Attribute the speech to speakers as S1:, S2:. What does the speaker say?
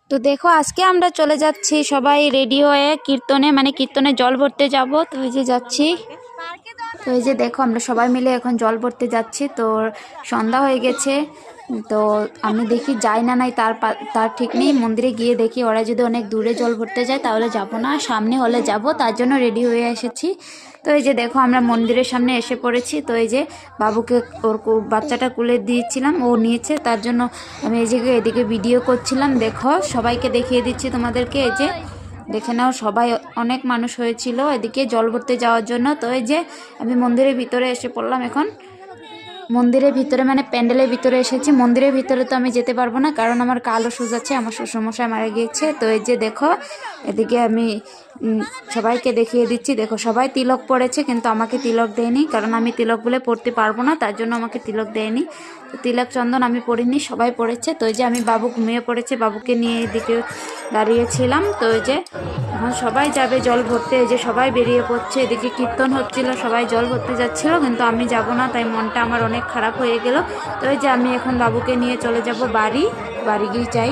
S1: তো দেখো আজকে আমরা চলে যাচ্ছি সবাই রেডি হয়ে কীর্তনে, মানে কীর্তনে জল ভরতে যাব। তো এই যে যাচ্ছি, তো এই যে দেখো আমরা সবাই মিলে এখন জল ভরতে যাচ্ছি। তো সন্ধ্যা হয়ে গেছে, তো আমি দেখি যাই না নাই তার ঠিক নেই। মন্দিরে গিয়ে দেখি ওরা যদি অনেক দূরে জল ভরতে যায় তাহলে যাব না, সামনে হলে যাব, তার জন্য রেডি হয়ে এসেছি। তো এই যে দেখো আমরা মন্দিরের সামনে এসে পড়েছি। তো এই যে বাবুকে ওর বাচ্চাটা কুলে দিয়েছিলাম, ও নিয়েছে, তার জন্য আমি এই যে এদিকে ভিডিও করছিলাম। দেখো সবাইকে দেখিয়ে দিচ্ছি তোমাদেরকে, এই যে দেখে নাও সবাই অনেক মানুষ হয়েছিল এদিকে জল ভরতে যাওয়ার জন্য। তো এই যে আমি মন্দিরের ভিতরে এসে পড়লাম এখন, মন্দিরের ভিতরে মানে প্যান্ডেলের ভিতরে এসেছি। মন্দিরের ভিতরে তো আমি যেতে পারবো না, কারণ আমার কালো সুজ আছে, আমার শ্বশুরমশাই মারা গিয়েছে। তো এই যে দেখো এদিকে আমি সবাইকে দেখিয়ে দিচ্ছি। দেখো সবাই তিলক পড়েছে, কিন্তু আমাকে তিলক দেয়নি, কারণ আমি তিলক বলে পড়তে পারবো না, তার জন্য আমাকে তিলক দেয়নি। তো তিলক চন্দন আমি পড়িনি, সবাই পড়েছে। তো এই যে আমি বাবু ঘুমিয়ে পড়েছে, বাবুকে নিয়ে এদিকে দাঁড়িয়েছিলাম। তো এই যে এখন সবাই যাবে জল ভরতে, এই যে সবাই বেরিয়ে পড়ছে, এদিকে কীর্তন হচ্ছিল, সবাই জল ভরতে যাচ্ছিল, কিন্তু আমি যাব না, তাই মনটা আমার অনেক খারাপ হয়ে গেল। তো এই যে আমি এখন বাবুকে নিয়ে চলে যাব বাড়ি গিয়ে যাই।